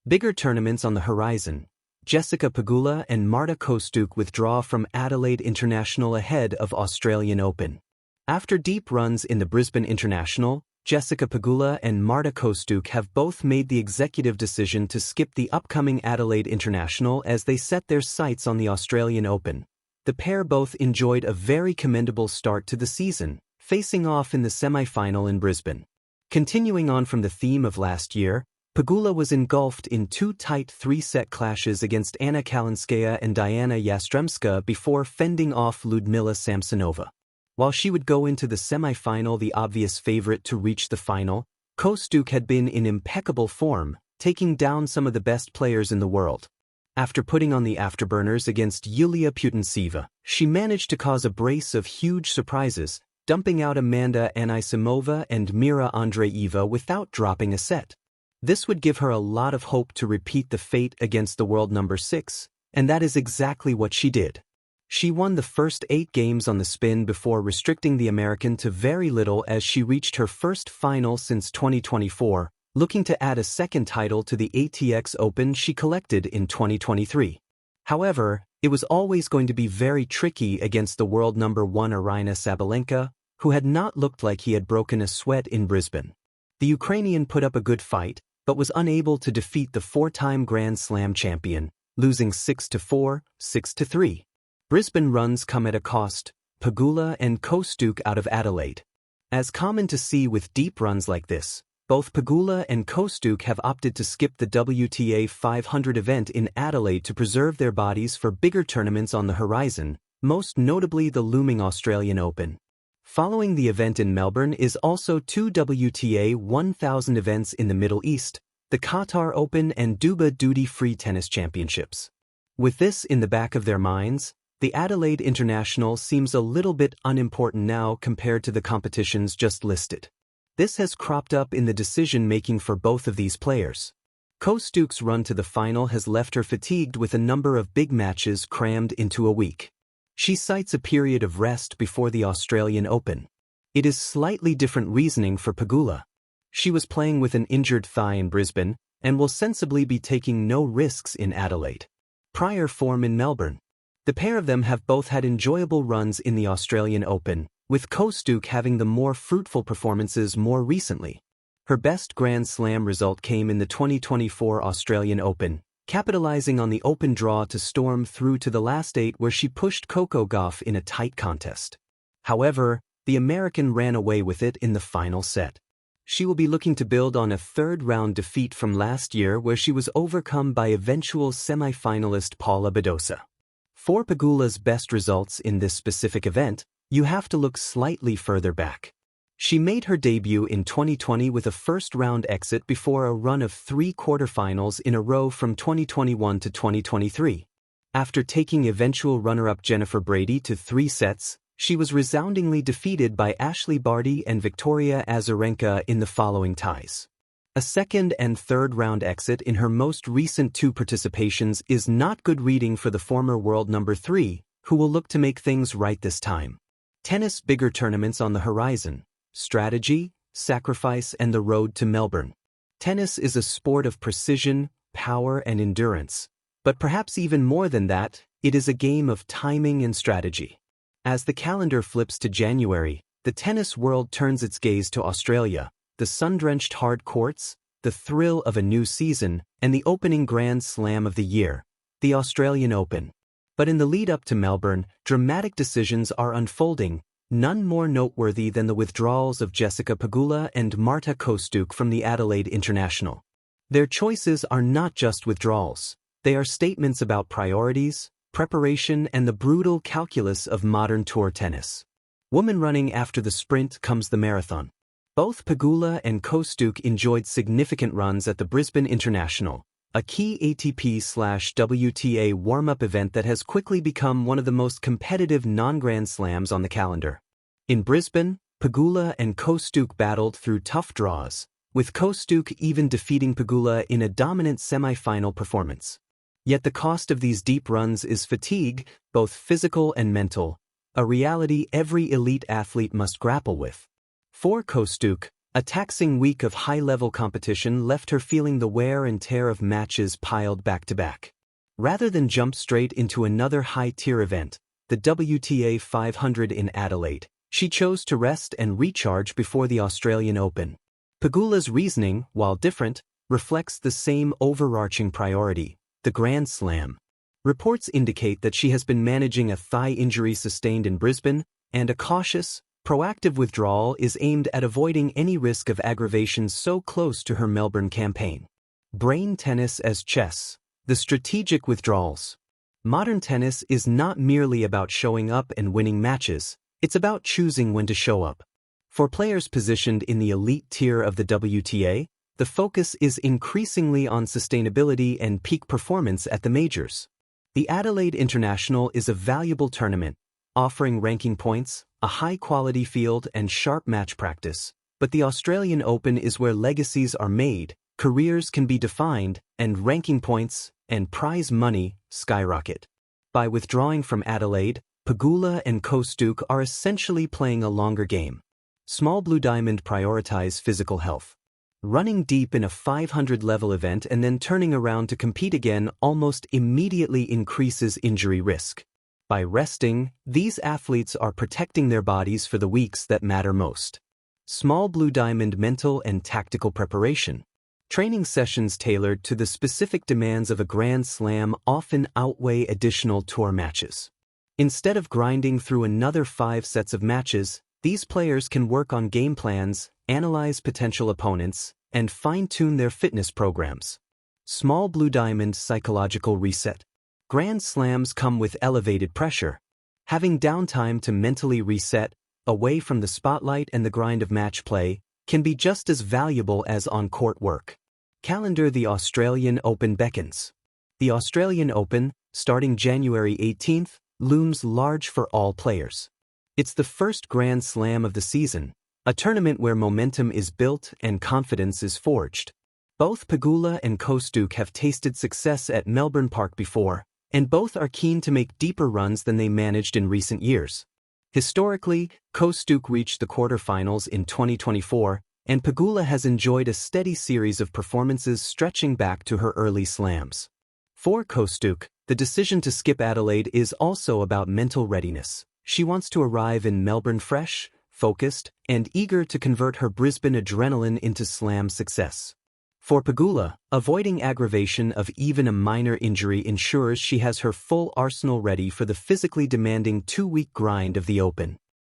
Bigger tournaments on the horizon. Jessica Pegula and Marta Kostyuk withdraw from Adelaide International ahead of Australian Open. After deep runs in the Brisbane International, Jessica Pegula and Marta Kostyuk have both made the executive decision to skip the upcoming Adelaide International as they set their sights on the Australian Open. The pair both enjoyed a very commendable start to the season, facing off in the semi-final in Brisbane. Continuing on from the theme of last year, Pegula was engulfed in two tight three-set clashes against Anna Kalinskaya and Diana Yastremska before fending off Ludmila Samsonova. While she would go into the semi-final the obvious favorite to reach the final, Kostyuk had been in impeccable form, taking down some of the best players in the world. After putting on the afterburners against Yulia Putintseva, she managed to cause a brace of huge surprises, dumping out Amanda Anisimova and Mira Andreeva without dropping a set. This would give her a lot of hope to repeat the fate against the world number 6, and that is exactly what she did. She won the first 8 games on the spin before restricting the American to very little as she reached her first final since 2024, looking to add a second title to the ATX Open she collected in 2023. However, it was always going to be very tricky against the world number 1 Aryna Sabalenka, who had not looked like he had broken a sweat in Brisbane. The Ukrainian put up a good fight, but was unable to defeat the 4-time Grand Slam champion, losing 6-4, 6-3. Brisbane runs come at a cost, Pegula and Kostyuk out of Adelaide. As common to see with deep runs like this, both Pegula and Kostyuk have opted to skip the WTA 500 event in Adelaide to preserve their bodies for bigger tournaments on the horizon, most notably the looming Australian Open. Following the event in Melbourne is also 2 WTA 1000 events in the Middle East, the Qatar Open and Dubai Duty-Free Tennis Championships. With this in the back of their minds, the Adelaide International seems a little bit unimportant now compared to the competitions just listed. This has cropped up in the decision-making for both of these players. Kostyuk's run to the final has left her fatigued with a number of big matches crammed into a week. She cites a period of rest before the Australian Open. It is slightly different reasoning for Pegula. She was playing with an injured thigh in Brisbane and will sensibly be taking no risks in Adelaide. Prior form in Melbourne. The pair of them have both had enjoyable runs in the Australian Open, with Kostyuk having the more fruitful performances more recently. Her best Grand Slam result came in the 2024 Australian Open, capitalizing on the open draw to storm through to the last 8 where she pushed Coco Gauff in a tight contest. However, the American ran away with it in the final set. She will be looking to build on a third-round defeat from last year where she was overcome by eventual semi-finalist Paula Badosa. For Pegula's best results in this specific event, you have to look slightly further back. She made her debut in 2020 with a first-round exit before a run of 3 quarterfinals in a row from 2021 to 2023. After taking eventual runner-up Jennifer Brady to 3 sets, she was resoundingly defeated by Ashley Barty and Victoria Azarenka in the following ties. A second and third-round exit in her most recent 2 participations is not good reading for the former world number 3, who will look to make things right this time. Tennis bigger tournaments on the horizon. Strategy, sacrifice, and the road to Melbourne. Tennis is a sport of precision, power, and endurance. But perhaps even more than that, it is a game of timing and strategy. As the calendar flips to January, the tennis world turns its gaze to Australia, the sun-drenched hard courts, the thrill of a new season, and the opening Grand Slam of the year, the Australian Open. But in the lead-up to Melbourne, dramatic decisions are unfolding, none more noteworthy than the withdrawals of Jessica Pegula and Marta Kostyuk from the Adelaide International. Their choices are not just withdrawals. They are statements about priorities, preparation, and the brutal calculus of modern tour tennis. Woman running after the sprint comes the marathon. Both Pegula and Kostyuk enjoyed significant runs at the Brisbane International, a key ATP/WTA warm-up event that has quickly become one of the most competitive non-Grand Slams on the calendar. In Brisbane, Pegula and Kostyuk battled through tough draws, with Kostyuk even defeating Pegula in a dominant semi-final performance. Yet the cost of these deep runs is fatigue, both physical and mental, a reality every elite athlete must grapple with. For Kostyuk, A taxing week of high-level competition left her feeling the wear and tear of matches piled back-to-back. Rather than jump straight into another high-tier event, the WTA 500 in Adelaide, she chose to rest and recharge before the Australian Open. Pegula's reasoning, while different, reflects the same overarching priority, the Grand Slam. Reports indicate that she has been managing a thigh injury sustained in Brisbane, and a cautious, proactive withdrawal is aimed at avoiding any risk of aggravation so close to her Melbourne campaign. Brain tennis as chess. The strategic withdrawals. Modern tennis is not merely about showing up and winning matches, it's about choosing when to show up. For players positioned in the elite tier of the WTA, the focus is increasingly on sustainability and peak performance at the majors. The Adelaide International is a valuable tournament, offering ranking points, a high-quality field and sharp match practice, but the Australian Open is where legacies are made, careers can be defined, and ranking points and prize money skyrocket. By withdrawing from Adelaide, Pegula and Kostyuk are essentially playing a longer game. Small Blue Diamond prioritize physical health. Running deep in a 500-level event and then turning around to compete again almost immediately increases injury risk. By resting, these athletes are protecting their bodies for the weeks that matter most. Small Blue Diamond mental and tactical preparation. Training sessions tailored to the specific demands of a Grand Slam often outweigh additional tour matches. Instead of grinding through another 5 sets of matches, these players can work on game plans, analyze potential opponents, and fine-tune their fitness programs. Small Blue Diamond psychological reset. Grand Slams come with elevated pressure. Having downtime to mentally reset, away from the spotlight and the grind of match play, can be just as valuable as on-court work. Calendar. The Australian Open beckons. The Australian Open, starting January 18th, looms large for all players. It's the first Grand Slam of the season, a tournament where momentum is built and confidence is forged. Both Pegula and Kostyuk have tasted success at Melbourne Park before, and both are keen to make deeper runs than they managed in recent years. Historically, Kostyuk reached the quarterfinals in 2024, and Pegula has enjoyed a steady series of performances stretching back to her early slams. For Kostyuk, the decision to skip Adelaide is also about mental readiness. She wants to arrive in Melbourne fresh, focused, and eager to convert her Brisbane adrenaline into slam success. For Pegula, avoiding aggravation of even a minor injury ensures she has her full arsenal ready for the physically demanding 2-week grind of the Open.